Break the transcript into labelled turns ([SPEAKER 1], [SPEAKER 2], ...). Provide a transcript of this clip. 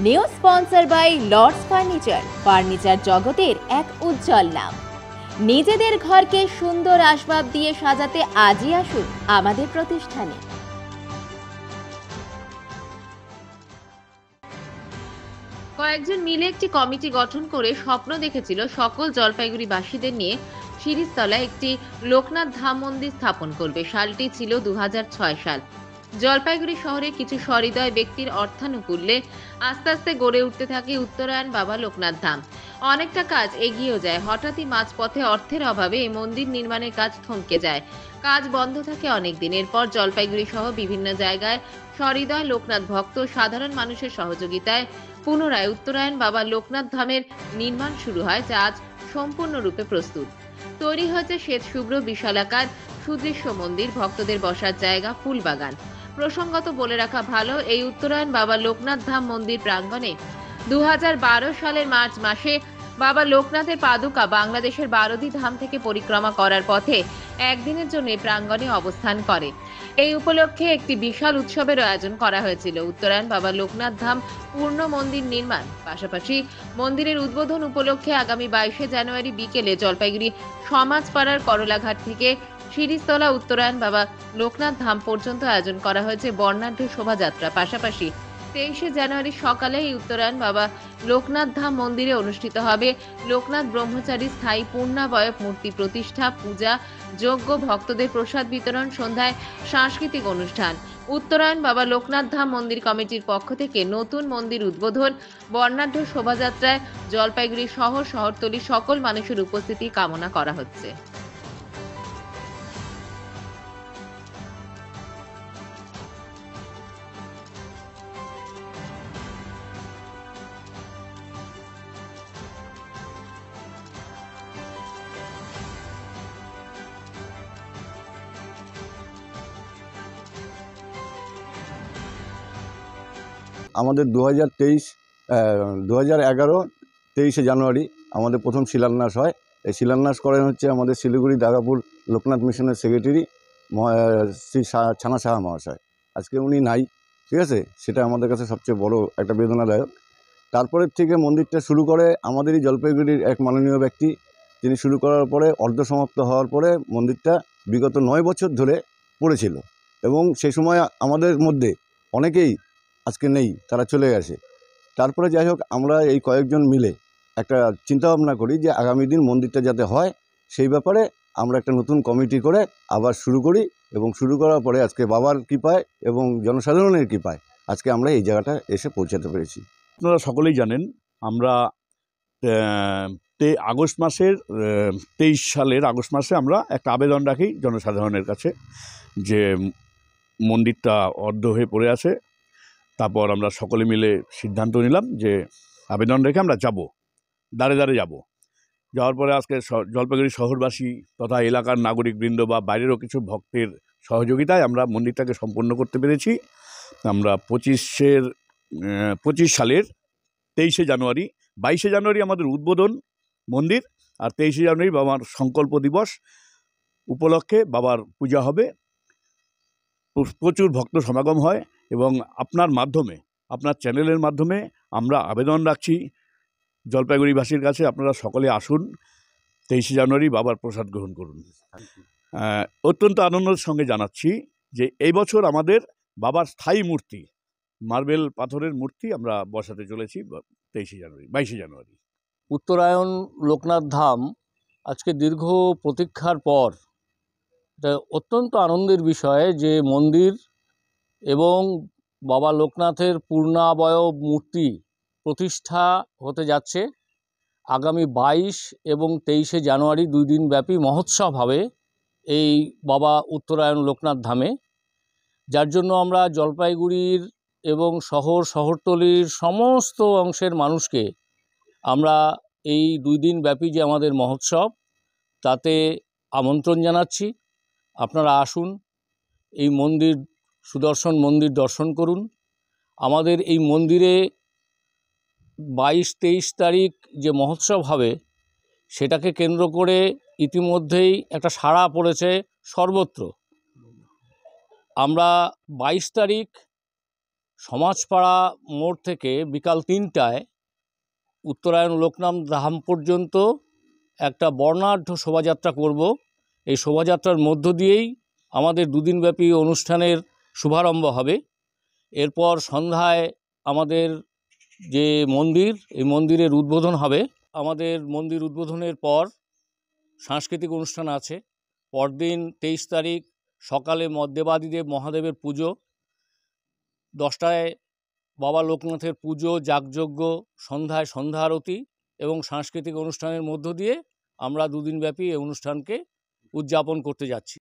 [SPEAKER 1] New sponsor by Lords furniture জগতের এক উজ্জ্বল নাম। নিজেদের ঘরকে সুন্দর আসবাব দিয়ে সাজাতে আজই আসুন আমাদের প্রতিষ্ঠানে। কয়েকজন মিলে একটি কমিটি গঠন করে স্বপ্ন দেখেছিল সকল জলপাইগুড়িবাসীদের নিয়ে শিরিষতলায় একটি লোকনাথ ধাম মন্দির স্থাপন করবে। সালটি ছিল 2006 সাল। জলপাইগুড়ি শহরের কিছু সহৃদয় ব্যক্তির অর্থানুকূল্যে আস্তে আস্তে গড়ে উঠতে থাকে উত্তরায়ণ বাবা লোকনাথ ধাম। অনেকটা কাজ এগিয়েও যায়। হঠাৎই মাঝপথে অর্থের অভাবে এই মন্দির নির্মাণের কাজ থমকে যায়। কাজ বন্ধ থাকে অনেক দিন। এরপর জলপাইগুড়ি সহ বিভিন্ন জায়গায় সহৃদয় লোকনাথ ভক্ত সাধারণ মানুষের সহযোগিতায় পুনরায় উত্তরায়ণ বাবা লোকনাথ ধামের নির্মাণ শুরু হয়, যা আজ সম্পূর্ণরূপে প্রস্তুত। তৈরি হয়েছে শ্বেত শুভ্র বিশালাকার সুদৃশ্য মন্দির, ভক্তদের বসার জায়গা, ফুল বাগান। প্রসঙ্গত বলে রাখা ভালো, এই উত্তরায়ণ বাবা লোকনাথ ধাম মন্দির প্রাঙ্গণে 2012 সালের মার্চ মাসে বাবা লোকনাথের পাদুকা বাংলাদেশের বারোদি ধাম থেকে পরিক্রমা করার পথে একদিনের জন্য প্রাঙ্গণে অবস্থান করে। এই উপলক্ষে একটি বিশাল উৎসবের আয়োজন করা হয়েছিল। উত্তরায়ণ বাবা লোকনাথ ধাম পূর্ণ মন্দির নির্মাণ, পাশাপাশি মন্দিরের উদ্বোধন উপলক্ষে আগামী 22 জানুয়ারি বিকেলে জলপাইগুড়ি সমাজপাড়ার করলাঘাট থেকে শিরিষতলা উত্তরায়ণ বাবা লোকনাথ ধাম পর্যন্ত আয়োজন করা হয়েছে বর্ণাঢ্য শোভাযাত্রা। পাশাপাশি 23 জানুয়ারি সকালে এই উত্তরায়ণ বাবা লোকনাথ ধাম মন্দিরে অনুষ্ঠিত হবে লোকনাথ ব্রহ্মচারী স্থায়ী পূর্ণাবয়ব মূর্তি প্রতিষ্ঠা, পূজা, যজ্ঞ, ভক্তদের প্রসাদ বিতরণ, সন্ধ্যায় সাংস্কৃতিক অনুষ্ঠান। উত্তরায়ণ বাবা লোকনাথ ধাম মন্দির কমিটির পক্ষ থেকে নতুন মন্দির উদ্বোধন, বর্ণাঢ্য শোভাযাত্রায় জলপাইগুড়ি শহর শহরতলি সকল মানুষের উপস্থিতি কামনা করা হচ্ছে।
[SPEAKER 2] আমাদের 2011 জানুয়ারি আমাদের প্রথম শিলান্যাস হয়। এই শিলান্যাস করেন হচ্ছে আমাদের শিলিগুড়ি দাগাপুর লোকনাথ মিশনের সেক্রেটারি শ্রী ছানা সাহা মহাশয়। আজকে উনি নাই, ঠিক আছে, সেটা আমাদের কাছে সবচেয়ে বড় একটা বেদনাদায়ক। তারপরের থেকে মন্দিরটা শুরু করে আমাদেরই জলপাইগুড়ির এক মাননীয় ব্যক্তি, তিনি শুরু করার পরে অর্ধসমাপ্ত হওয়ার পরে মন্দিরটা বিগত 9 বছর ধরে পড়েছিল এবং সেই সময় আমাদের মধ্যে অনেকেই আজকে নেই, তারা চলে গেছে। তারপরে যাই হোক, আমরা এই কয়েকজন মিলে একটা চিন্তাভাবনা করি যে আগামী দিন মন্দিরটা যাতে হয় সেই ব্যাপারে আমরা একটা নতুন কমিটি করে আবার শুরু করি এবং শুরু করার পরে আজকে বাবার কৃপায় এবং জনসাধারণের কৃপায় আজকে আমরা এই জায়গাটা এসে পৌঁছাতে পেরেছি।
[SPEAKER 3] আপনারা সকলেই জানেন, আমরা আগস্ট মাসের 23 সালের আগস্ট মাসে আমরা একটা আবেদন রাখি জনসাধারণের কাছে যে মন্দিরটা অর্ধ হয়ে পড়ে আছে। তারপর আমরা সকলে মিলে সিদ্ধান্ত নিলাম যে আবেদন রেখে আমরা যাব, দাঁড়ে দাঁড়ে যাব। যাওয়ার পরে আজকে জলপাইগুড়ি শহরবাসী তথা এলাকার নাগরিকবৃন্দ বা বাইরেরও কিছু ভক্তের সহযোগিতায় আমরা মন্দিরটাকে সম্পন্ন করতে পেরেছি। আমরা 25 সালের 23 জানুয়ারি, 22 জানুয়ারি আমাদের উদ্বোধন মন্দির, আর 23 জানুয়ারি বাবার সংকল্প দিবস উপলক্ষে বাবার পূজা হবে। প্রচুর ভক্ত সমাগম হয় এবং আপনার মাধ্যমে, আপনার চ্যানেলের মাধ্যমে আমরা আবেদন রাখছি জলপাইগুড়িবাসীর কাছে, আপনারা সকলে আসুন, 23 জানুয়ারি বাবার প্রসাদ গ্রহণ করুন। অত্যন্ত আনন্দের সঙ্গে জানাচ্ছি যে এই বছর আমাদের বাবার স্থায়ী মূর্তি, মার্বেল পাথরের মূর্তি আমরা বসাতে চলেছি 22 জানুয়ারি।
[SPEAKER 4] উত্তরায়ণ লোকনাথ ধাম আজকে দীর্ঘ প্রতীক্ষার পর এটা অত্যন্ত আনন্দের বিষয় যে মন্দির এবং বাবা লোকনাথের পূর্ণাবয়ব মূর্তি প্রতিষ্ঠা হতে যাচ্ছে। আগামী 22 এবং 23 জানুয়ারি 2 দিন ব্যাপী মহোৎসব হবে এই বাবা উত্তরায়ণ লোকনাথ ধামে, যার জন্য আমরা জলপাইগুড়ির এবং শহরতলির সমস্ত অংশের মানুষকে আমরা এই 2 দিন ব্যাপী যে আমাদের মহোৎসব তাতে আমন্ত্রণ জানাচ্ছি। আপনারা আসুন, এই মন্দির সুদর্শন মন্দির দর্শন করুন। আমাদের এই মন্দিরে 22-23 তারিখ যে মহোৎসব হবে সেটাকে কেন্দ্র করে ইতিমধ্যেই একটা সাড়া পড়েছে সর্বত্র। আমরা 22 তারিখ সমাজপাড়া মোড় থেকে বিকাল 3টায় উত্তরায়ণ লোকনাথ ধাম পর্যন্ত একটা বর্ণাঢ্য শোভাযাত্রা করব। এই শোভাযাত্রার মধ্য দিয়েই আমাদের দুদিনব্যাপী অনুষ্ঠানের শুভারম্ভ হবে। এরপর সন্ধ্যায় আমাদের যে মন্দির, এই মন্দিরের উদ্বোধন হবে। আমাদের মন্দির উদ্বোধনের পর সাংস্কৃতিক অনুষ্ঠান আছে। পরদিন 23 তারিখ সকালে দেবাদিদেব মহাদেবের পুজো, 10টায় বাবা লোকনাথের পুজো, যাগযজ্ঞ, সন্ধ্যায় সন্ধ্যা আরতি এবং সাংস্কৃতিক অনুষ্ঠানের মধ্য দিয়ে আমরা দুদিনব্যাপী এই অনুষ্ঠানকে উদযাপন করতে যাচ্ছি।